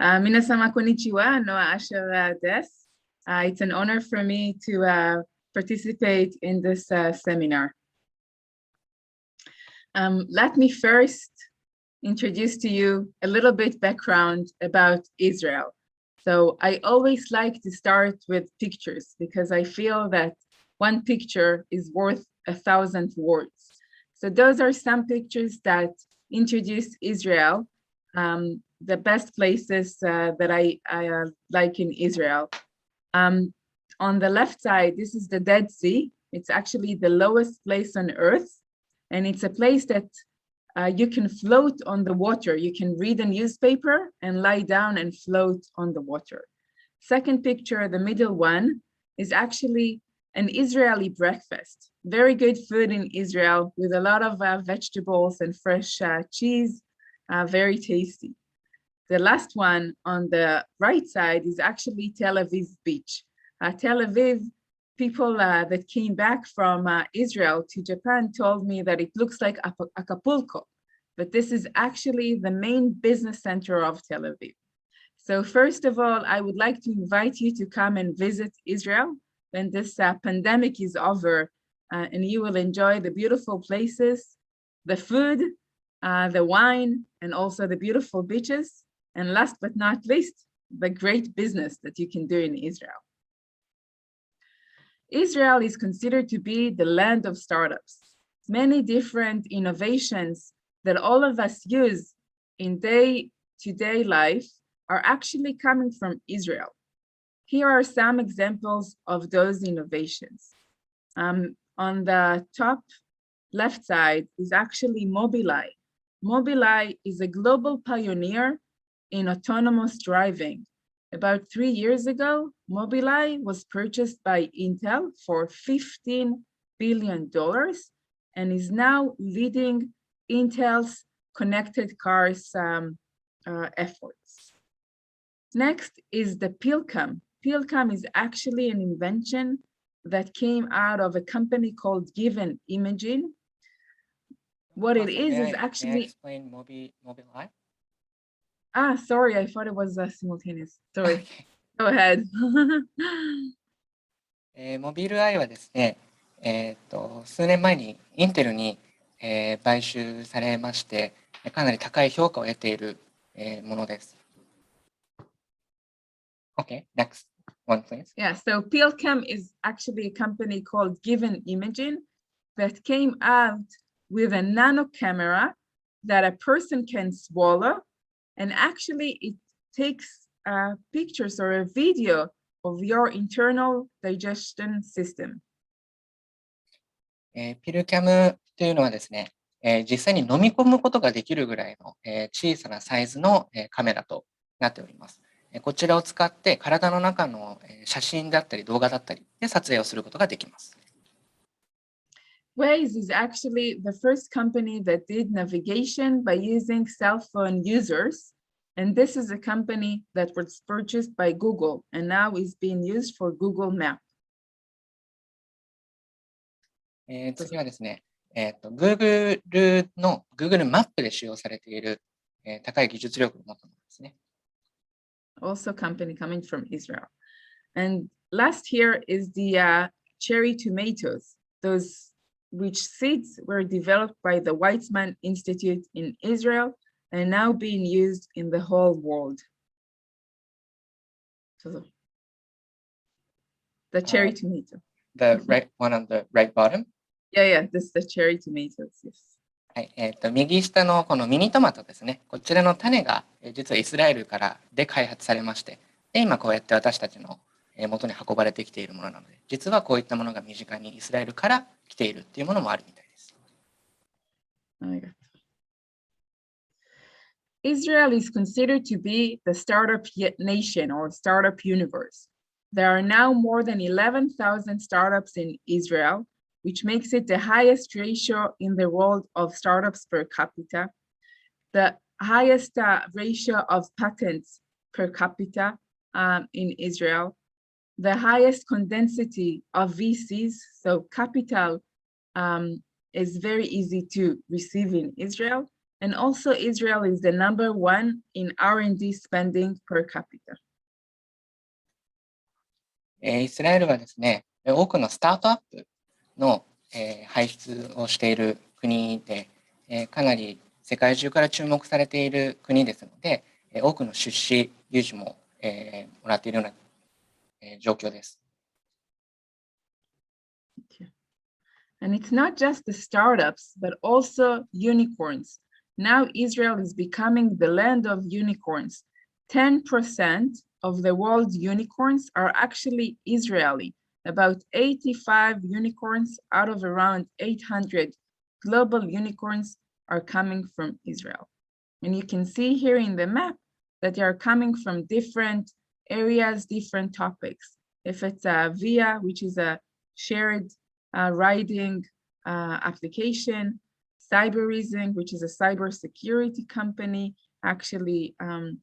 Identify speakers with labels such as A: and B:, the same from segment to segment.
A: 皆様、こんにちは。Noa Asher です。It's an honor for me to participate in this seminar. Let me first introduce to you a little bit background about Israel. So I always like to start with pictures because I feel that one picture is worth 1,000 words. So those are some pictures that introduce Israel, the best places that I like in Israel. On the left side, this is the Dead Sea. It's actually the lowest place on earth. And it's a place that you can float on the water. You can read a newspaper and lie down and float on the water. Second picture, the middle one, is actually an Israeli breakfast. Very good food in Israel with a lot of vegetables and fresh cheese, very tasty. The last one on the right side is actually Tel Aviv Beach. Tel Aviv, people that came back from Israel to Japan told me that it looks like Acapulco, but this is actually the main business center of Tel Aviv. So first of all, I would like to invite you to come and visit Israel when this pandemic is over, and you will enjoy the beautiful places, the food, the wine, and also the beautiful beaches. And last but not least, the great business that you can do in Israel. Israel is considered to be the land of startups. Many different innovations that all of us use in day-to-day life are actually coming from Israel. Here are some examples of those innovations. On the top left side is actually Mobileye. Mobileye is a global pioneer in autonomous driving. About 3 years ago, Mobileye was purchased by Intel for $15 billion and is now leading Intel's connected cars efforts. Next is the PILCAM. PILCAM is actually an invention that came out of a company called Given Imaging. What it is actually...
B: May I explain Mobileye?
A: Sorry, I thought it was simultaneous. Sorry. Go ahead.
B: モビルアイはですね、数年前にインテルに、買収されまして、かなり高い評価を得ている、ものです。Okay, next one, please.
A: Yeah, so PILCAM is actually a company called Given Imaging that came out with a nano camera that a person can swallow. And actually, it takes pictures or a video of your internal digestion system.
B: ピルキャムというのはですね、実際に飲み込むことができるぐらいの、小さなサイズの、カメラとなっております。こちらを使って体の中の、写真だったり動画だったりで撮影をすることができます。
A: Waze is actually the first company that did navigation by using cell phone users. And this is a company that was purchased by Google and now is being used for Google Map.
B: 次はですね、Google の Google マップで使用されている、高い技術力を持ったものですね。
A: Also company coming from Israel. And last here is the cherry tomatoes. Those which seeds were developed by the Weizmann Institute in Israel and now being used in the whole world. So the cherry tomato.
B: The right one on the right bottom?
A: Yeah, this is the cherry tomatoes, yes.
B: はい、右下のこのミニトマトですね。こちらの種が実はイスラエルからで開発されまして、で今こうやって私たちの元に運ばれてきているものなので、実はこういったものが身近にイスラエルから来ているっていうものもあるみたいです。
A: Israel is considered to be the startup nation or startup universe. There are now more than 11,000 startups in Israel, which makes it the highest ratio in the world of startups per capita, the highest ratio of patents per capita in Israel, the highest condensity of VCs, so capital is very easy to receive in Israel, And also Israel is the number one in R&D spending per capita.
B: イスラエルはですね、多くのスタートアップの輩出をしている国で、かなり世界中から注目されている国ですので、多くの出資融資ももらっているような状況です。
A: And it's not just the startups, but also unicorns. Now Israel is becoming the land of unicorns. 10% of the world's unicorns are actually Israeli. About 85 unicorns out of around 800 global unicorns are coming from Israel. And you can see here in the map that they are coming from different areas, different topics. If it's a VIA, which is a shared riding application, Cyberizing, which is a cybersecurity company, actually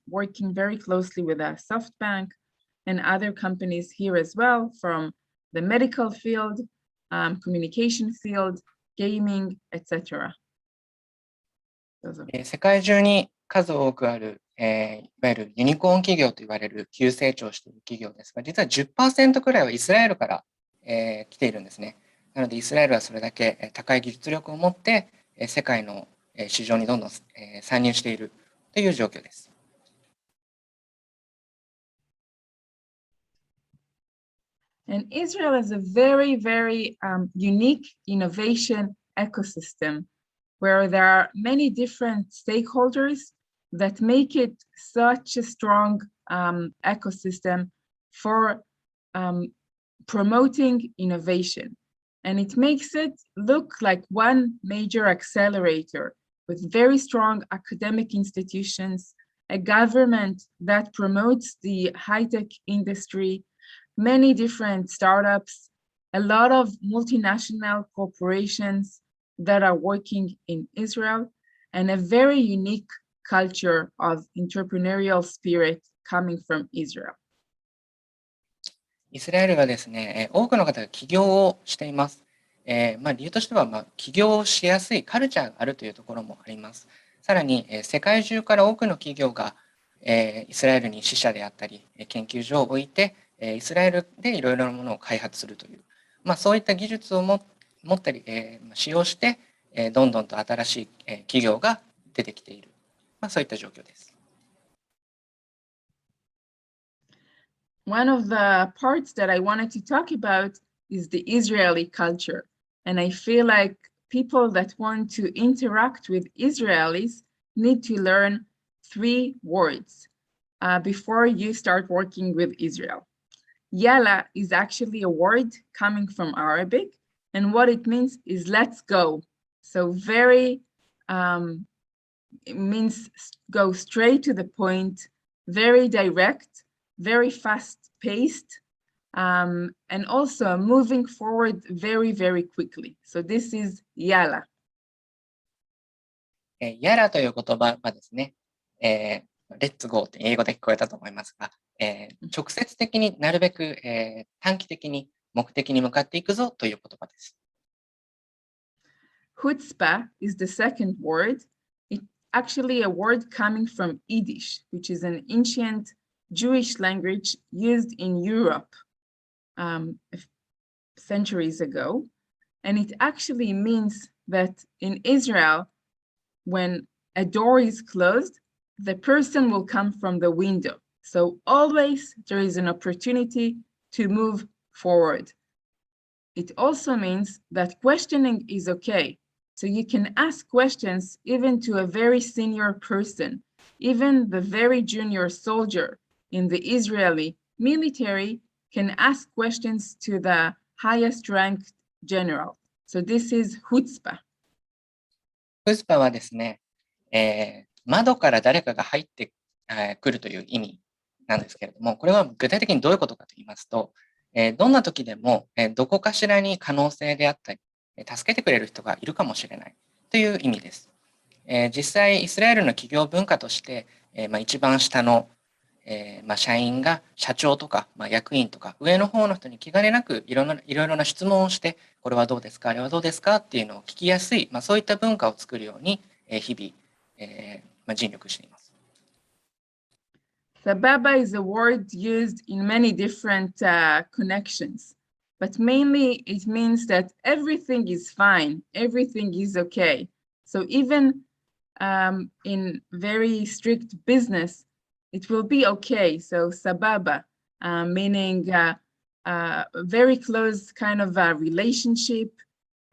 A: working very closely with SoftBank and other companies here as well, from the medical field, communication field, gaming, etc.
B: 世界中に数多くある、いわゆるユニコーン企業と言われる急成長している企業ですが、実は 10% くらいはイスラエルから、来ているんですね。なのでイスラエルはそれだけ高い技術力を持って世界の市場にどんどん参入しているという状況です。
A: And Israel is a very, very unique innovation ecosystem where there are many different stakeholders that make it such a strong ecosystem for promoting innovation. And it makes it look like one major accelerator with very strong academic institutions, a government that promotes the high-tech industry, many different startups, a lot of multinational corporations that are working in Israel, and a very unique culture of entrepreneurial spirit coming from Israel.
B: イスラエルはですね、多くの方が起業をしています。理由としては、起業しやすいカルチャーがあるというところもあります。さらに、世界中から多くの企業が、イスラエルに支社であったり、研究所を置いて、イスラエルでいろいろなものを開発するという、そういった技術を持ったり、使用して、どんどんと新しい企業が出てきている、そういった状況です。
A: One of the parts that I wanted to talk about is the Israeli culture. And I feel like people that want to interact with Israelis need to learn 3 words before you start working with Israel. Yalla is actually a word coming from Arabic, and what it means is let's go. So very, it means go straight to the point, very direct, very fast-paced, and also moving forward very, very quickly. So this is Yalla.
B: Yalla という言葉はですね、Let's go って英語で聞こえたと思いますが、直接的になるべく、短期的に目的に向かっていくぞという言葉です。
A: Chutzpah is the second word. It's actually a word coming from Yiddish, which is an ancient Jewish language used in Europe centuries ago. And it actually means that in Israel, when a door is closed, the person will come from the window. So always there is an opportunity to move forward. It also means that questioning is okay. So you can ask questions even to a very senior person, even the very junior soldier in the Israeli military can ask questions to the highest ranked general. So this is chutzpah.
B: フスパはですね、窓から誰かが入ってくるという意味なんですけれども、これは具体的にどういうことかと言いますと、どんな時でもどこかしらに可能性であったり、助けてくれる人がいるかもしれないという意味です。実際、イスラエルの企業文化として、一番下の、社員が社長とか、役員とか上の方の人に気兼ねなくいろいろな質問をして、これはどうですか、あれはどうですかっていうのを聞きやすい、そういった文化を作るように、日々尽力しています。
A: Sababa is a word used in many different connections, but mainly it means that everything is fine, everything is okay. So even in very strict business, it will be okay. So sababa, meaning very close kind of a relationship,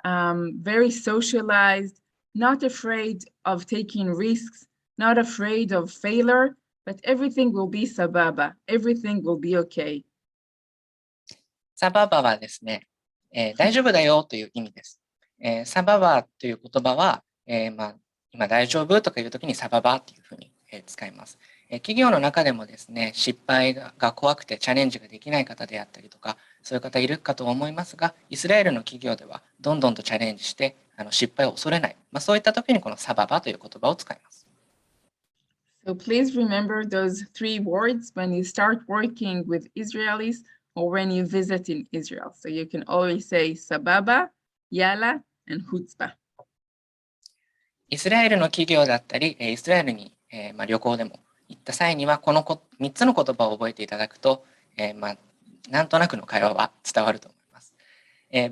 A: very socialized, not afraid of taking risks, not afraid of failure, but everything will be sababa, everything will be okay.
B: サババはですね、大丈夫だよという意味です。サババという言葉は、今大丈夫とかいうときにサババというふうに、使います。企業の中でもですね、失敗が怖くてチャレンジができない方であったりとか、そういう方いるかと思いますが、イスラエルの企業ではどんどんとチャレンジして失敗を恐れない、そういった時にこのサババという言葉を使います。
A: So please remember those three words when you start working with Israelis or when you visit in Israel. So you can always say sababa, yala, and chutzpah.
B: イスラエルの企業だったり、イスラエルに、旅行でも行った際には、この3つの言葉を覚えていただくと、なんとなくの会話は伝わると思います。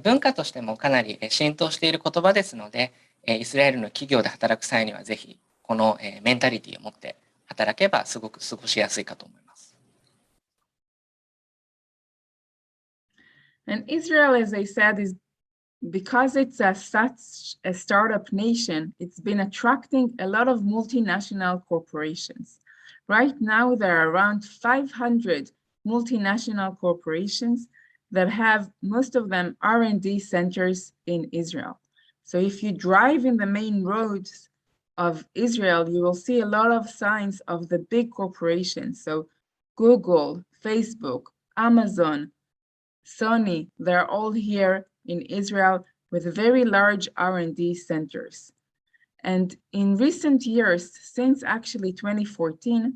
B: 文化としてもかなり浸透している言葉ですので、イスラエルの企業で働く際にはぜひ、このメンタリティを持って働けばすごく過ごしやすいかと思います。
A: And Israel, as I said, is because it's such a startup nation, it's been attracting a lot of multinational corporations. Right now, there are around 500 multinational corporations that have, most of them, R&D centers in Israel. So if you drive in the main roads of Israel, you will see a lot of signs of the big corporations. So Google, Facebook, Amazon, Sony, they're all here in Israel with very large R&D centers. And in recent years, since actually 2014,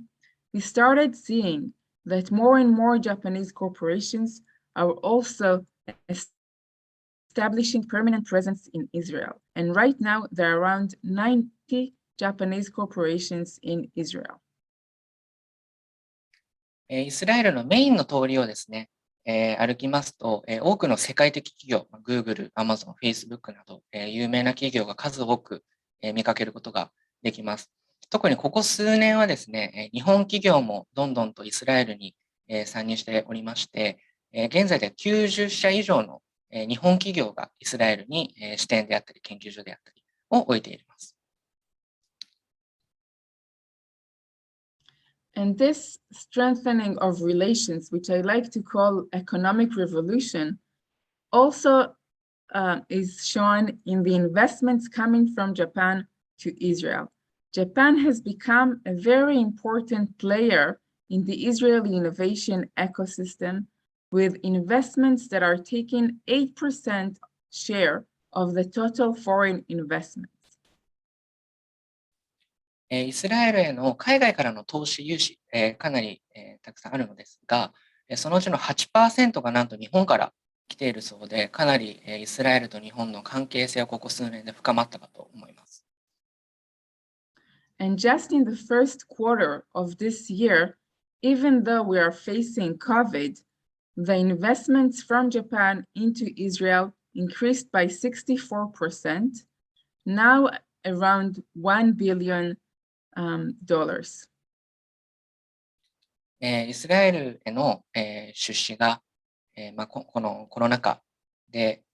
A: we started seeing that more and more Japanese corporations are also establishing permanent presence in Israel. And right now, there are around 90 Japanese corporations in Israel.
B: イスラエルのメインの通りをですね、歩きますと、多くの世界的企業、Google、Amazon、Facebook など、有名な企業が数多く、見かけることができます。特にここ数年はですね、日本企業もどんどんとイスラエルに、参入しておりまして、現在では90社以上の、日本企業がイスラエルに、支店であったり研究所であったりを置いています。
A: And this strengthening of relations, which I like to call economic revolution, also is shown in the investments coming from Japan to Israel. Japan has become a very important player in the Israeli innovation ecosystem with investments that are taking 8% share of the total foreign investment.
B: イスラエルへの海外からの投資融資、かなり、たくさんあるのですが、そのうちの 8% がなんと日本から来ているそうで、かなり、イスラエルと日本の関係性はここ数年で深まったかと思います。
A: And just in the first quarter of this year, even though we are facing COVID, the investments from Japan into Israel increased by 64%, now around $1 billion.
B: イスラエルへの、出資が、このコロナ禍で、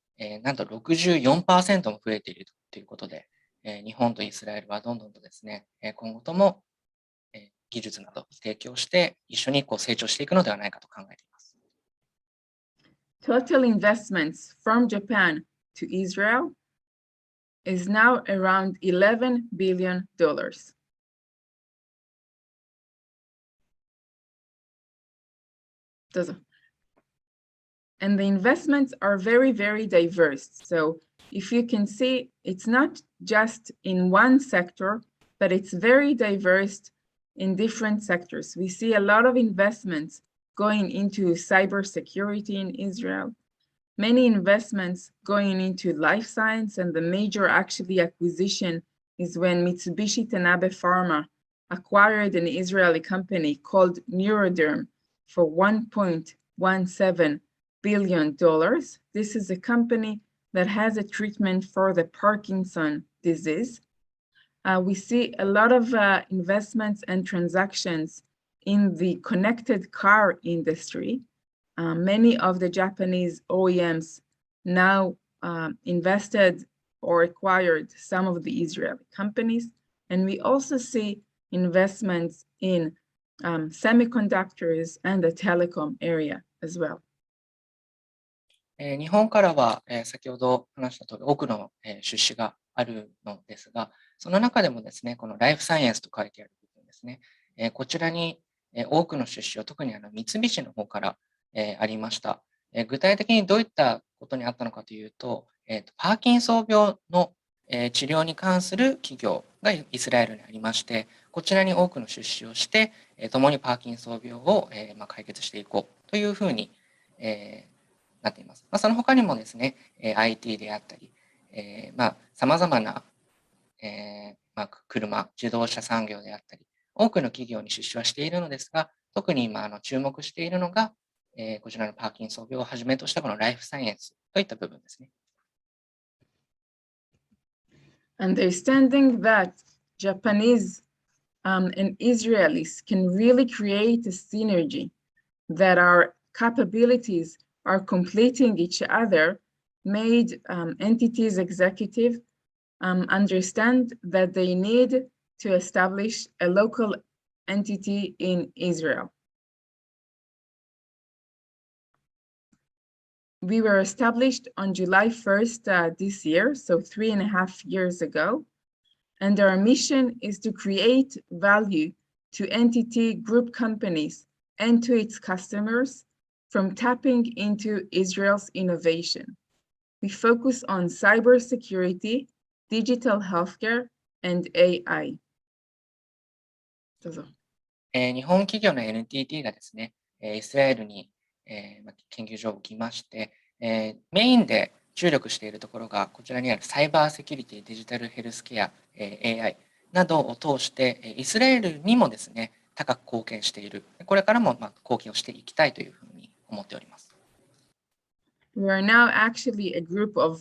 B: なんと 64% も増えているということで、日本とイスラエルはどんどんとですね、今後とも、技術などを提供して一緒に成長していくのではないかと考えています。
A: Total investments from Japan to Israel is now around $11 billion. And the investments are very, very diverse. So if you can see, it's not just in one sector, but it's very diverse in different sectors. We see a lot of investments going into cybersecurity in Israel, many investments going into life science, and the major actually acquisition is when Mitsubishi Tanabe Pharma acquired an Israeli company called Neuroderm for $1.17 billion. This is a company that has a treatment for the Parkinson disease. We see a lot of investments and transactions in the connected car industry. Many of the Japanese OEMs now invested or acquired some of the Israeli companies. And we also see investments in semiconductors and the telecom area as well.
B: 日本からは、先ほど話した通り多くの、出資があるのですが、その中でもですね、このライフサイエンスと書いてある部分ですね、こちらに、多くの出資を特に三菱の方から、ありました。具体的にどういったことにあったのかというと、パーキンソン病の、治療に関する企業がイスラエルにありまして、こちらに多くの出資をして、共にパーキンソン病を、解決していこうというふうに、なっています。その他にもですね、IT であったり、様々な、車、自動車産業であったり、多くの企業に出資はしているのですが、特に今注目しているのが、こちらのパーキンソン病をはじめとしたこのライフサイエンスといった部分ですね。
A: Understanding that Japanese and Israelis can really create a synergy, that our capabilities are completing each other, made entities executive understand that they need to establish a local entity in Israel. We were established on July 1st this year, so 3.5 years ago. And our mission is to create value to entity group companies and to its customers from tapping into Israel's innovation. We focus on cybersecurity, digital healthcare, and AI. どうぞ。
B: 日本企業の NTT がですね、イスラエルに、研究所を置きまして、メインで注力しているところがこちらにあるサイバーセキュリティ、デジタルヘルスケア、AI などを通してイスラエルにもですね、高く貢献している。これからも貢献をしていきたいというふうに思っております。
A: We are now actually a group of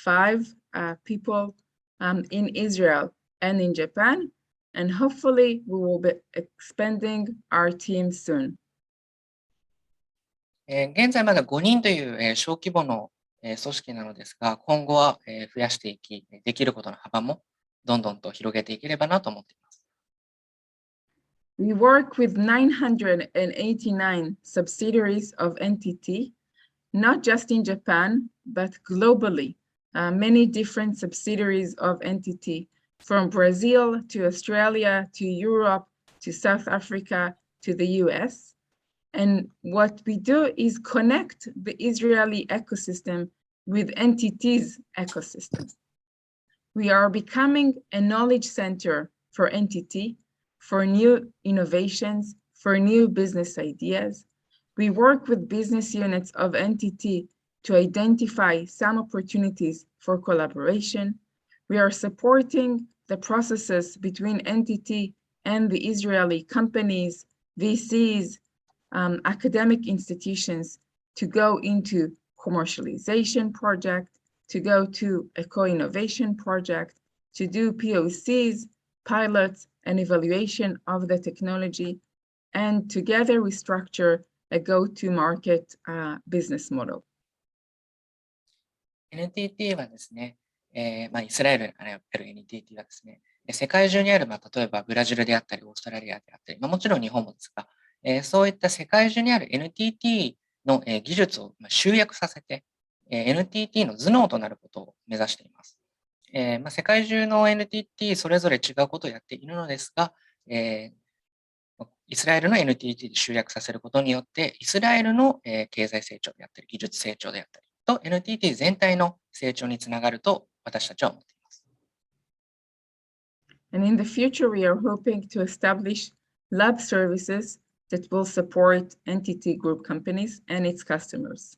A: 5 people in Israel and in Japan, and hopefully we will be expanding our team soon.
B: 現在まだ5人という小規模の組織なのですが、今後は増やしていき、できることの幅もどんどんと広げていければなと思っています。
A: We work with 989 subsidiaries of NTT, not just in Japan, but globally. Many different subsidiaries of NTT, from Brazil to Australia to Europe to South Africa to the US. And what we do is connect the Israeli ecosystem with NTT's ecosystem. We are becoming a knowledge center for NTT, for new innovations, for new business ideas. We work with business units of NTT to identify some opportunities for collaboration. We are supporting the processes between NTT and the Israeli companies, VCs, academic institutions to go into commercialization project, to go to a co-innovation project, to do POCs, pilots, and evaluation of the technology. And together we structure a go-to-market business model.
B: NTT はですね、イスラエルにある NTT はですね、世界中にある、例えばブラジルであったり、オーストラリアであったり、もちろん日本もですが、そういった世界中にある NTT の技術を集約させて、NTT の頭脳となることを目指しています。世界中の NTT それぞれ違うことをやっているのですが、イスラエルの NTT で集約させることによって、イスラエルの経済成長であったり、技術成長であったりと NTT 全体の成長につながると私たちは思っています。
A: And in the future, we are hoping to establish lab services that will support NTT Group companies and its customers.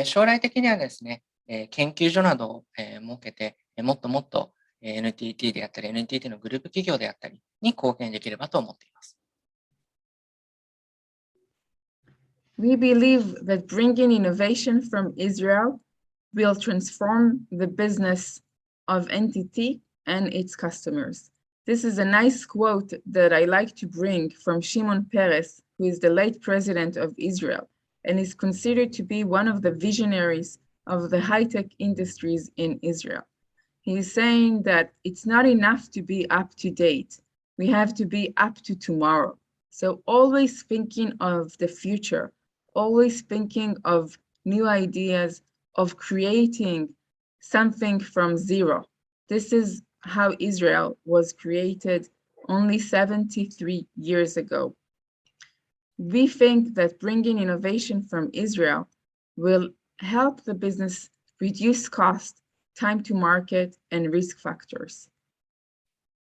B: 将来的にはですね、研究所などを設けて、もっともっと NTT であったり、NTT のグループ企業であったりに貢献できればと思っています。
A: We believe that bringing innovation from Israel will transform the business of NTT and its customers. This is a nice quote that I like to bring from Shimon Peres, who is the late president of Israel and is considered to be one of the visionaries of the high-tech industries in Israel. He is saying that it's not enough to be up to date. We have to be up to tomorrow. So always thinking of the future, always thinking of new ideas, of creating something from zero. This is how Israel was created only 73 years ago. We think that bringing innovation from Israel will help the business reduce cost, time to market, and risk factors.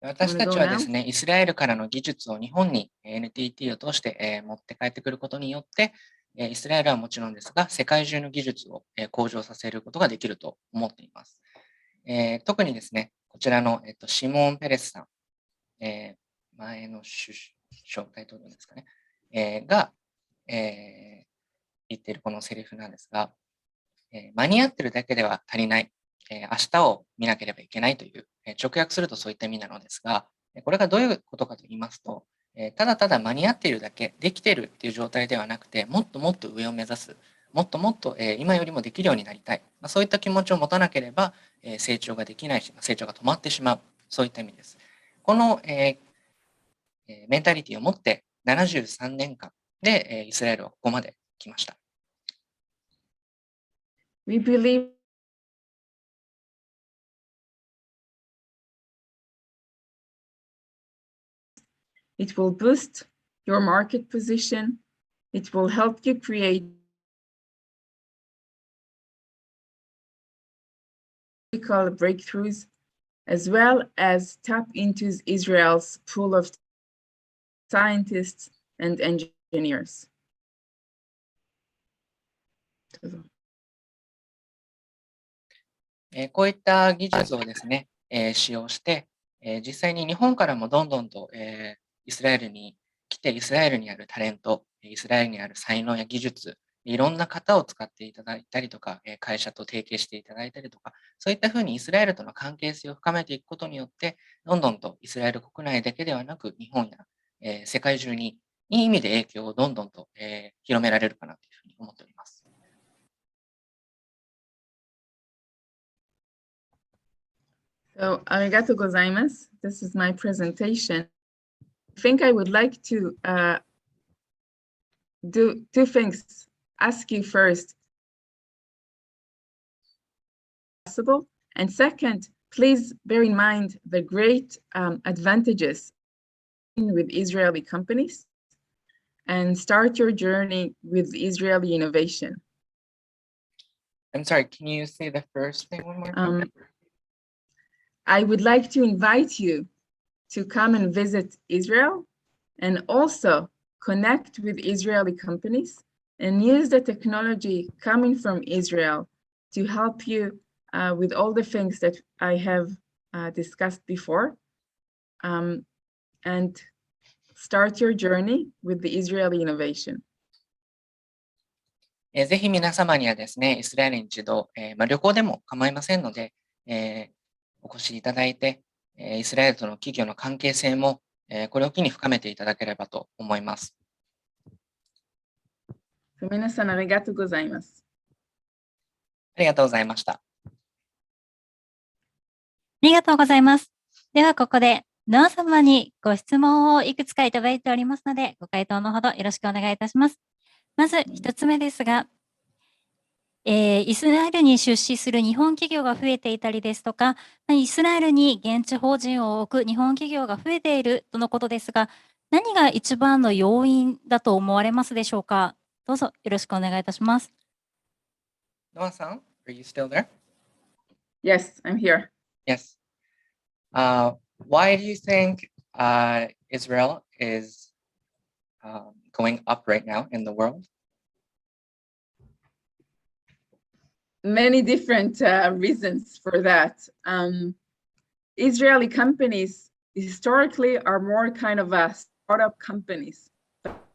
B: 私たちはですね、イスラエルからの技術を日本に NTT を通して持って帰ってくることによって、イスラエルはもちろんですが、世界中の技術を向上させることができると思っています。特にですね、こちらのシモン・ペレスさん、前の首相大統領ですかね、が、言っているこのセリフなんですが、間に合ってるだけでは足りない。明日を見なければいけないという、直訳するとそういった意味なのですが、これがどういうことかと言いますと、ただただ間に合っているだけ、できているっていう状態ではなくて、もっともっと上を目指す、もっともっと、今よりもできるようになりたい、そういった気持ちを持たなければ、成長ができないし、成長が止まってしまう、そういった意味です。この、メンタリティを持って73年間で、イスラエルはここまで来ました。
A: We believe it will boost your market position. It will help you create breakthroughs, as well as tap into Israel's pool of scientists and engineers.
B: こういった技術をですね、使用して、実際に日本からもどんどんと、イスラエルに来て、イスラエルにあるタレント、イスラエルにある才能や技術、いろんな方を使っていただいたりとか、会社と提携していただいたりとか、そういったふうにイスラエルとの関係性を深めていくことによって、どんどんとイスラエル国内だけではなく、日本や、世界中にいい意味で影響をどんどんと、広められるかなというふうに思っております。
A: So, arigato gozaimasu. This is my presentation. I think I would like to do two things. Ask you first, possible, and second, please bear in mind the great advantages with Israeli companies and start your journey with Israeli innovation.
B: I'm sorry, can you say the first thing one more time?
A: I would like to invite you to come and visit Israel and also connect with Israeli companies and use the technology coming from Israel to help you with all the things that I have discussed before, and start your journey with the Israeli innovation.
B: ぜひ皆様にはですね、イスラエルに一度、旅行でも構いませんので、お越しいただいて、イスラエルとの企業の関係性も、これを機に深めていただければと思います。
A: 皆さん、ありがとうございます。
B: ありがとうございました。
C: ありがとうございます。では、ここで、ノア様にご質問をいくつかいただいておりますので、ご回答のほどよろしくお願いいたします。まず、一つ目ですが、イスラエルに出資する日本企業が増えていたりですとか、イスラエルに現地法人を置く日本企業が増えているとのことですが、何が一番の要因だと思われますでしょうか。どうぞよろしくお願いいたします。
B: Noaさん、are you still there?
A: Yes, I'm here.
B: Yes. Why do you think Israel is going up right now in the world?
A: Many different reasons for that. Israeli companies historically are more kind of a startup companies,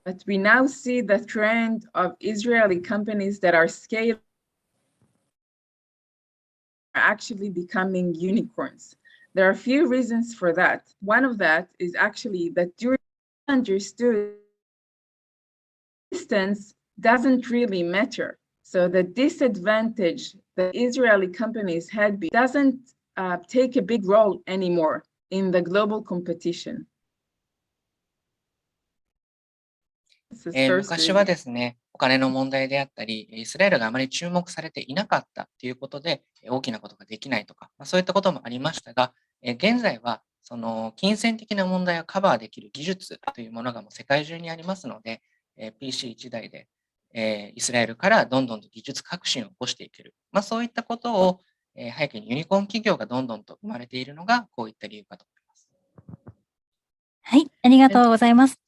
A: but we now see the trend of Israeli companies that are scaled are actually becoming unicorns. There are a few reasons for that. One of that is actually that during understood distance doesn't really matter. So the disadvantage that Israeli companies had doesn't take a big role anymore in the global competition.
B: 昔はですね、お金の問題であったり、イスラエルがあまり注目されていなかったということで、大きなことができないとか、そういったこともありましたが、現在はその金銭的な問題をカバーできる技術というものがもう世界中にありますので、PC1 台で、イスラエルからどんどんと技術革新を起こしていける。そういったことを、背景にユニコーン企業がどんどんと生まれているのが、こういった理由かと思います。
C: はい、ありがとうございます。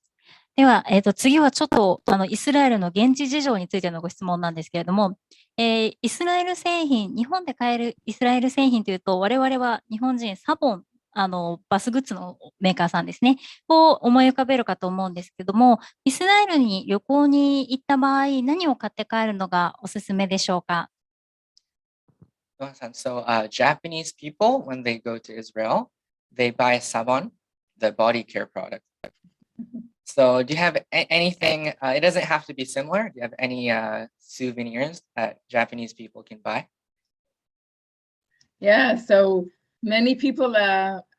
C: では、次はちょっとイスラエルの現地事情についてのご質問なんですけれども、イスラエル製品、日本で買えるイスラエル製品というと、我々は日本人サボン、バスグッズのメーカーさんですね、を思い浮かべるかと思うんですけども、イスラエルに旅行に行った場合、何を買って帰るのがおすすめでしょうか
B: ？So, Japanese people, when they go to Israel, they buy sabon, the body care product. So do you have anything, it doesn't have to be similar. Do you have any souvenirs that Japanese people can buy?
A: Yeah, so many people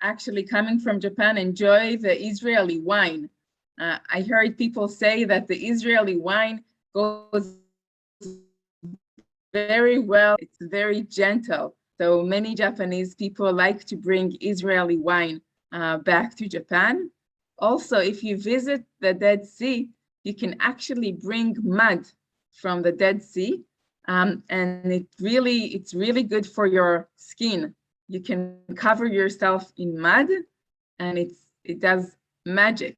A: actually coming from Japan enjoy the Israeli wine. I heard people say that the Israeli wine goes very well. It's very gentle. So many Japanese people like to bring Israeli wine back to Japan. Also, if you visit the Dead Sea, you can actually bring mud from the Dead Sea. And it's really good for your skin. You can cover yourself in mud, and it does magic.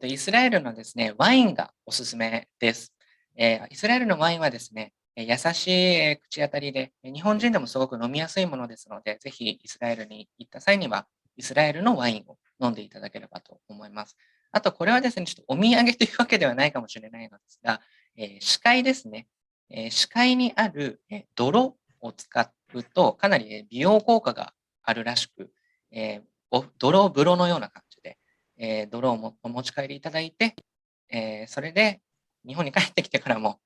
B: イスラエルのですね、ワインがおすすめです。イスラエルのワインはですね、優しい口当たりで、日本人でもすごく飲みやすいものですので、ぜひイスラエルに行った際には、イスラエルのワインを飲んでいただければと思います。あと、これはですね、ちょっとお土産というわけではないかもしれないのですが、視界ですね。視界にある泥を使うと、かなり美容効果があるらしく、泥風呂のような感じで、泥をお持ち帰りいただいて、それで日本に帰ってきてからも、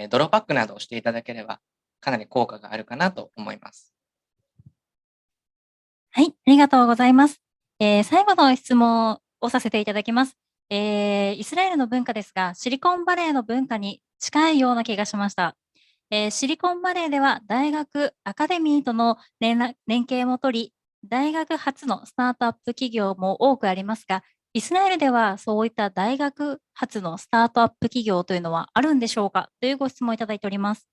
B: 泥パックなどをしていただければ、かなり効果があるかなと思います。
C: はい、ありがとうございます。最後の質問をさせていただきます。イスラエルの文化ですが、シリコンバレーの文化に近いような気がしました。シリコンバレーでは大学、アカデミーとの連携も取り、大学発のスタートアップ企業も多くありますが、イスラエルではそういった大学発のスタートアップ企業というのはあるんでしょうかというご質問をいただいております。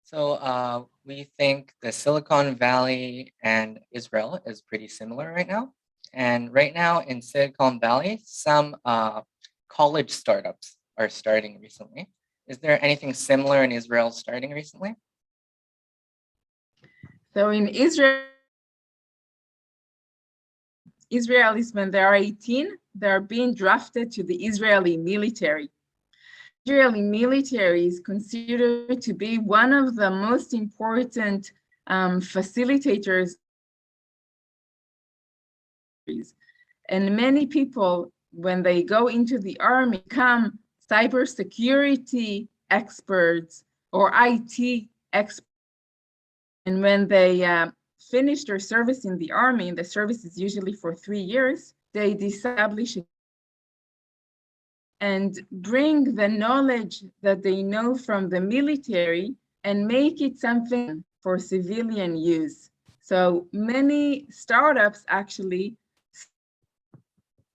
B: So we think the Silicon Valley and Israel is pretty similar right now. And right now in Silicon Valley, some college startups are starting recently. Is there anything similar in Israel starting recently?
A: So in Israelis, when they are 18, they're being drafted to the Israeli military. Israeli military is considered to be one of the most important facilitators. And many people, when they go into the army, become cybersecurity experts or IT experts. And when they finish their service in the army, and the service is usually for 3 years, they establish and bring the knowledge that they know from the military and make it something for civilian use. So many startups actually,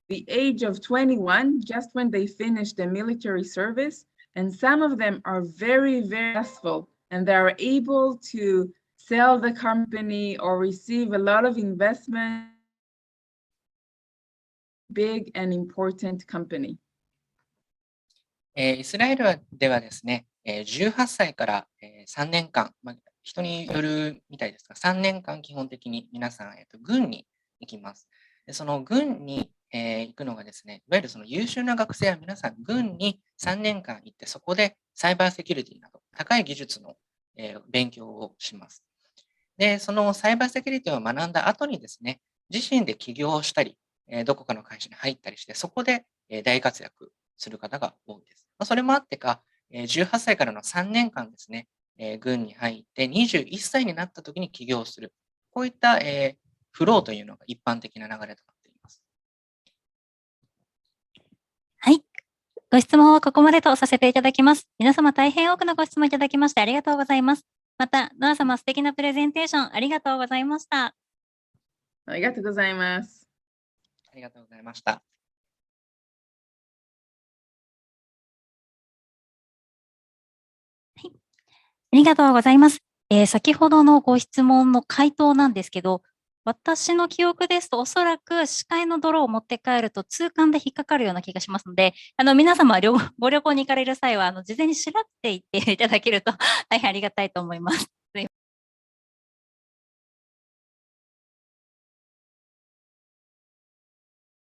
A: the age of 21, just when they finish the military service, and some of them are very, very successful, and they're able to sell the company or receive a lot of investment, big and important company.
B: イスラエルではですね、18歳から3年間、人によるみたいですが、3年間基本的に皆さん、軍に行きます。でその軍に、行くのがですね、いわゆるその優秀な学生は皆さん軍に3年間行って、そこでサイバーセキュリティなど高い技術の、勉強をします。で、そのサイバーセキュリティを学んだ後にですね、自身で起業をしたり、どこかの会社に入ったりして、そこで大活躍する方が多いです。それもあってか、18歳からの3年間ですね、軍に入って21歳になった時に起業する。こういった、フローというのが一般的な流れとなっています。
C: はい。ご質問はここまでとさせていただきます。皆様大変多くのご質問いただきましてありがとうございます。また、ノア様素敵なプレゼンテーションありがとうございました。
A: ありがとうございます。
B: ありがとうございました。
C: ありがとうございます。先ほどのご質問の回答なんですけど、私の記憶ですと、おそらく視界の泥を持って帰ると通関で引っかかるような気がしますので、皆様ご旅行に行かれる際は、事前に調べていっていただけると大変ありがたいと思います。